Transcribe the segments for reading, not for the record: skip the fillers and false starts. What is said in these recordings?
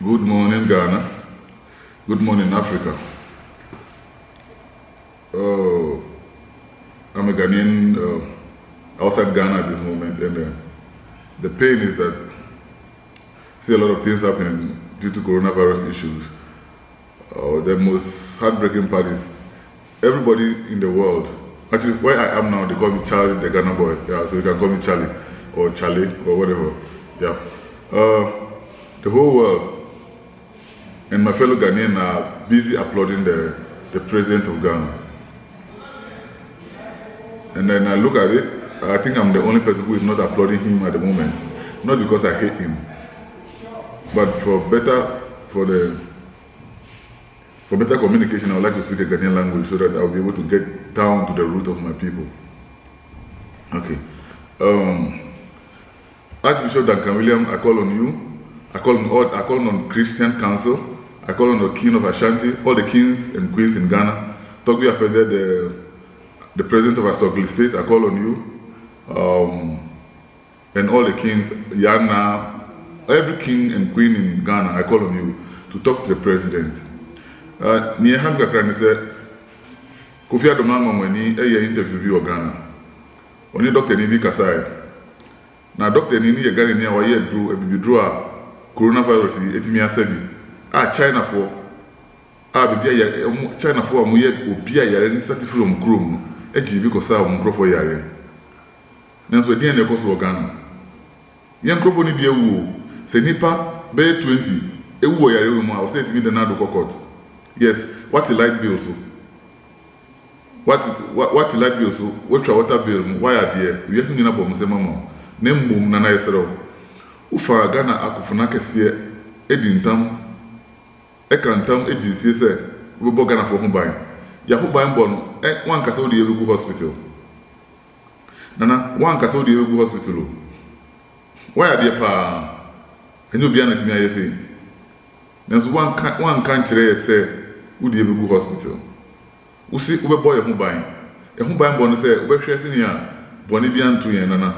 Good morning, Ghana. Good morning, Africa. I'm a Ghanaian outside Ghana at this moment, and the pain is that I see a lot of things happening due to coronavirus issues. The most heartbreaking part is everybody in the world. Actually, where I am now, they call me Charlie, the Ghana boy. Yeah, so you can call me Charlie or Charlie or whatever. Yeah. The whole world and my fellow Ghanaians are busy applauding the president of Ghana. And then I look at it, I think I'm the only person who is not applauding him at the moment. Not because I hate him, but for better communication, I would like to speak a Ghanaian language so that I'll be able to get down to the root of my people. Okay. Archbishop Duncan William, I call on you. I call on Christian Council. I call on the King of Ashanti, all the kings and queens in Ghana. Togbi Apede, the president of Asokli State, I call on you. And all the kings, Yana, every king and queen in Ghana, I call on you to talk to the president. Nieham Gakrani said, Kofi Adomang Mweni, a interview of Ghana. Only Dr. Nini Kasai. Now, Dr. Nini, a Ghana near Waye drew a coronavirus, Etimia Sebi. China for China for Muye, Ubia Yaren, certificate from Chrome, Eji because I am Crofo Yare. Nanso the end of course of Ghana. Young Crofo ni be a woo, Senipa, Bay 20, a woo Yare, I was saying to me the Nado Cockot. Yes, what a light bill so. What a light bill so, what your water bill, why are there? You have seen a bomb, say Mamma. Name boom, Nana Esero. Ufa Ghana Akufunaka see Edintam. Ekantam agency say we bo Ghana for home buy. Ya home buy bon one kasa odi Ebugu hospital. Nana one kasa odi Ebugu hospital. Why are there pa? Enyo bia na timi ayese. Nanso one kan kire say odi Ebugu hospital. Usi ube boy home buy. E home buy bon say ube hwe sini a boni bia ntu yen nana.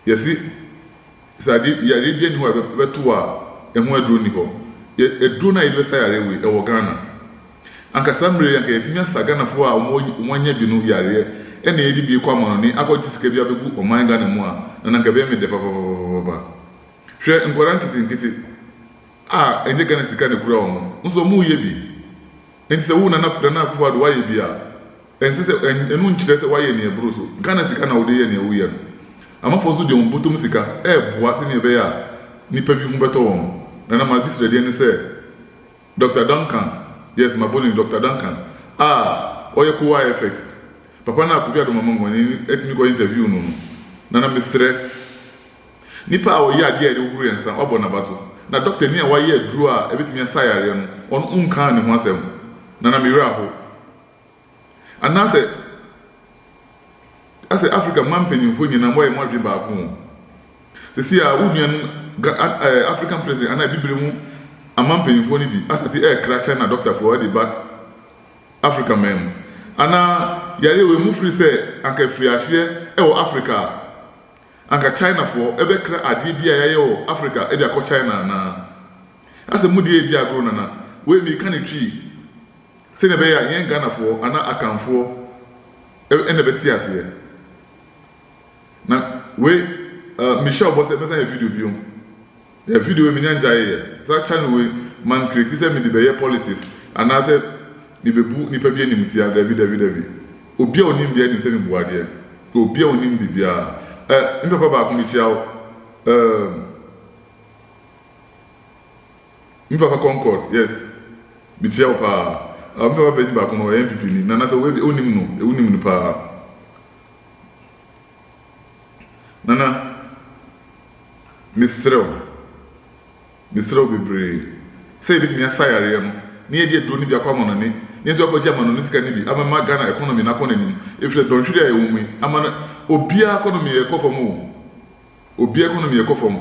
Yesi sadi ya ri bia ni ho beto a e ho aduro ni ho. A drone is very away, a Ghana. Anka Samri and Katimia Sagana for a 1 year binu yare, and the ADB common, I got this Kabiabu or my Ghana more, and Ankabemi de Papa. Share and Gorankit in Kitty. And the Ghana Sikan grown, so mu yebi. And so one up the nap for why be and says and one says why near Bruce, Ghana Sikana would be near Wian. I'm a for the Umbutum Sika, what's in your bear, Nipabi Humberton. And I'm this ready and say, Dr. Duncan, yes, my boy, Dr. Duncan. Oya kuwa FX. Papa na kufia do mamangu ni etimi ko interview no. Nana mistre. Nipa o ya dia de huru ensa obo na baso. Na doctor ni a wa ye dru a ebetimi asayare no. On unka ne ho asem. Nana mira ho. Anase ase Africa man penyimfo nyina mo ye mo adwe ba ko. Sisi a wunuan African president and I be bring a man paying for ni as the air crash China doctor for the back African men. And yare we move free say anka free ashie e wo Africa. Anka China for ebe kra ade bia ya wo Africa e dia ko China na. As mudi e dia agro na we me kan twi. Se ne be ya yen Ghana for ana akanfo e ne beti ase. Na we Michelle boss e message video biom. The video we nyanja here. So channel we man criticize me the politics and I said ni bebu ni pa bia nim tia David. Obi a onim bia nim se me buade. Obi a onim bibia. Mbe papa ko mi tia mbe papa Concord. Yes. Mi tia pa. Mbe papa ni ba ko no MPP ni. Na say we onim no pa. Nana Mr. Obibre. Say bit me asayare no. Ni e die do ni bia kwa mono ni. Ni so akọji amano ni sika ni bi. Ama Ghana economy na kọ nanim. If the don't hwere ayi omu. Ama obia economy e kọ fam. Obia economy e kọ fam.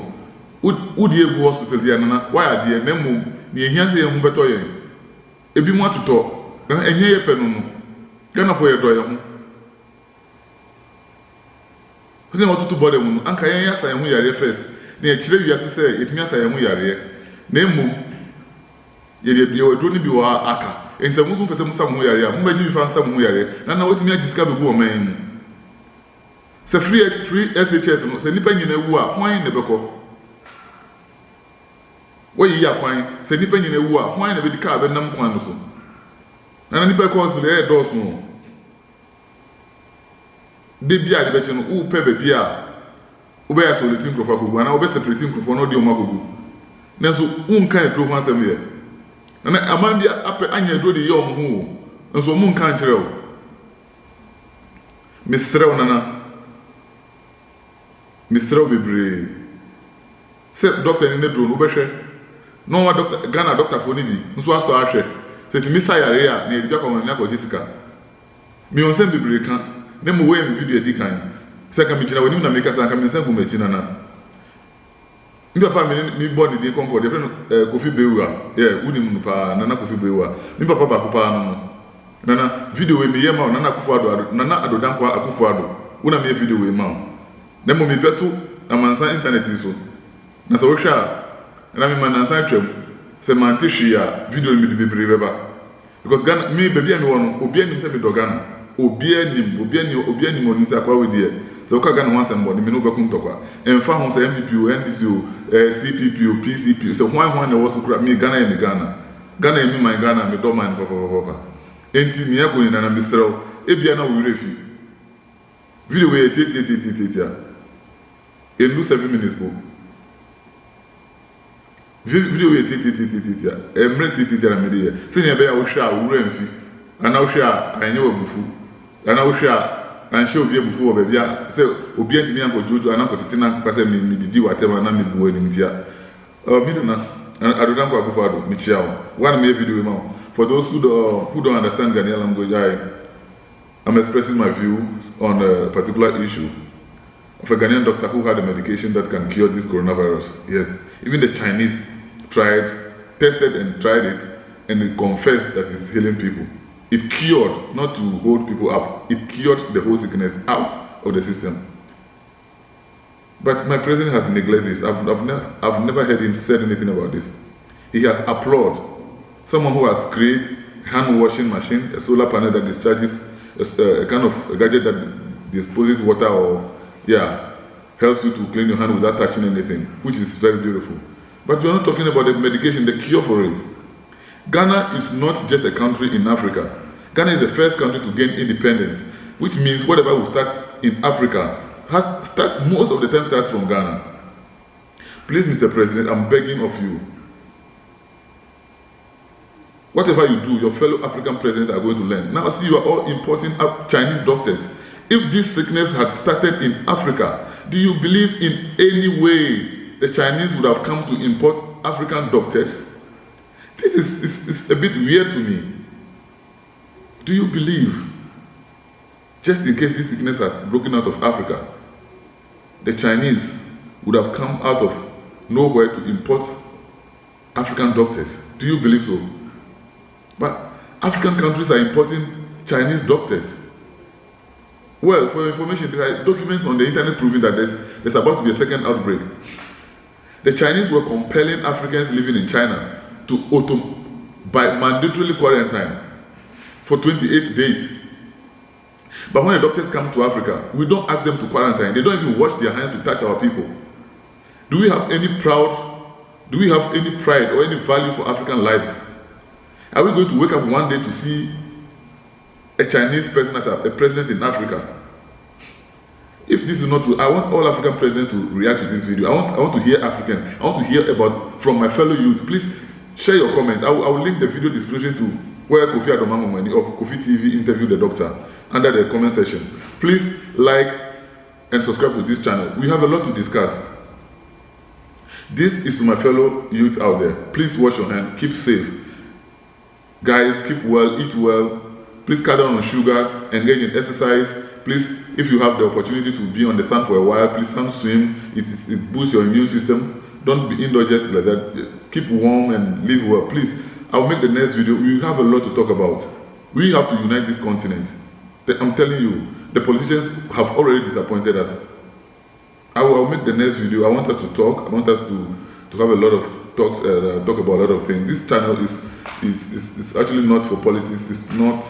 Udi egu hospital dia nana. Why are there na mum ni ehia se hu beto yen. Ebi mu atoto. Enye ye pe no no. Ghana for ye do ye ho. Because what to bother mu anka yen yasa yen hu yare first. Na e kire wiase say etimi asa yen hu yare. Name ye wadu ni bi wa aka. Enti mo so pese mo sam ho yare a mo ba ji fa sam ho yare. Na na wotumi agisika be go man mu. Se free SHS no se nipa nyina wu a hwan ne beko. Woyi ya kwan se nipa nyina wu a hwan ne be dika be nam kwan no so. Na nipa ko hospital e do so no. De bia de be che no wo pe be bia wo be isolating crofo akogu na wo be separating crofo no de o makogu. Na so unkan edro ho asem ye. Na amandi ape anya edro de ye o ho. Nso mu nkan kire o. Misrew nana. Misrew bebre. Se doctor ni edro no be hwe. No wa doctor Ghana doctor fo ni bi. Nso aso ahwe. Se ti misa yare a na edibia ko na ko Jessica. Mi on sem bebre kan. Ne mo we mi video edi kan. Se ka mi gina woni na make sanka mi sen ko machi na. Mi papa mi born di Concord e friend Kofi Bewua. Uni mu pa Nana Kofi Bewua. Mi papa ba ko pa no. Nana video we mi yema Nana Akufo-Addo Nana Adodankwa Akufo-Addo. Una mi video we ma. Ne mo mi beto amansa internet so. Na so hwa na mi manansa twam. Se mante hwia video mi di bebre beba. Because Ghana me baby mi wono obi anim se mi do Ghana. Obi anim oni se akwa we die. Se o ka Ghana wan sembo ni me no bekum tokwa. Emfa ho se MPP o NDC o CPP o PCP se hwan na wo so kura me Ghana e mi Ghana. Ghana e mi man Ghana me do man papa. Enti ni akoni na misrew e bia na wo refi. Video we a. Enu 7 minutes bo. Video we a. Emre na me dey. Se ne be ya wo hwa wo remfi. Ana wo hwa anye obufu. Ana wo hwa anhye obi ebufu wo bebia se obi antimi anko jojo ana kotete na anko kase mi didi watema na me buo enim tia mi do na Adodankwa Akufo-Addo mi chia one me video ma for those who don't understand Ghanaian language I'm expressing my view on a particular issue of a Ghanaian doctor who had a medication that can cure this coronavirus. Yes, even the Chinese tested and tried it, and it confessed that it's healing people. It cured, not to hold people up, it cured the whole sickness out of the system. But my president has neglected this. I've never heard him say anything about this. He has applauded someone who has created a hand washing machine, a solar panel that discharges a kind of a gadget that disposes water or helps you to clean your hand without touching anything, which is very beautiful. But we're not talking about the medication, the cure for it. Ghana is not just a country in Africa. Ghana is the first country to gain independence, which means whatever will start in Africa most of the time starts from Ghana. Please, Mr. President, I'm begging of you. Whatever you do, your fellow African presidents are going to learn. Now see, you are all importing Chinese doctors. If this sickness had started in Africa, do you believe in any way the Chinese would have come to import African doctors? This is a bit weird to me. Do you believe, just in case this sickness has broken out of Africa, the Chinese would have come out of nowhere to import African doctors? Do you believe so? But African countries are importing Chinese doctors. Well, for your information, there are documents on the internet proving that there's about to be a second outbreak. The Chinese were compelling Africans living in China by mandatorily quarantine for 28 days. But when the doctors come to Africa, we don't ask them to quarantine. They don't even wash their hands to touch our people. Do we have any pride or any value for African lives? Are we going to wake up one day to see a Chinese person as a president in Africa? If this is not true, I want all African presidents to react to this video. I want to hear African. I want to hear from my fellow youth. Please share your comment. I will link the video description to where Kofi-Addo Mamomani of Kofi TV interviewed the doctor under the comment section. Please like and subscribe to this channel. We have a lot to discuss. This is to my fellow youth out there. Please wash your hands. Keep safe. Guys, keep well, eat well. Please cut down on sugar, engage in exercise. Please, if you have the opportunity to be on the sun for a while, please sun swim. It boosts your immune system. Don't be indoors just like that. Keep warm and live well. Please, I'll make the next video. We have a lot to talk about. We have to unite this continent. I'm telling you, the politicians have already disappointed us. I will make the next video. I want us to talk. I want us to have a lot of talk about a lot of things. This channel is actually not for politics. It's not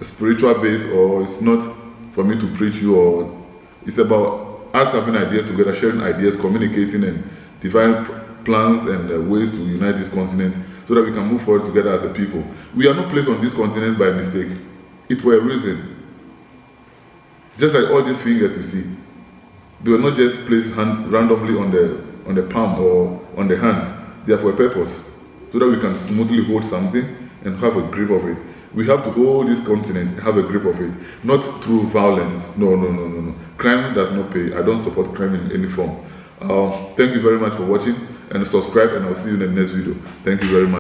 spiritual based, or it's not for me to preach you, or it's about us having ideas together, sharing ideas, communicating, and devising plans and ways to unite this continent so that we can move forward together as a people. We are not placed on this continent by mistake. It's for a reason. Just like all these fingers you see, they were not just placed randomly on the palm or on the hand. They are for a purpose, so that we can smoothly hold something and have a grip of it. We have to hold this continent and have a grip of it, not through violence. No. Crime does not pay. I don't support crime in any form. Thank you very much for watching, and subscribe, and I'll see you in the next video. Thank you very much.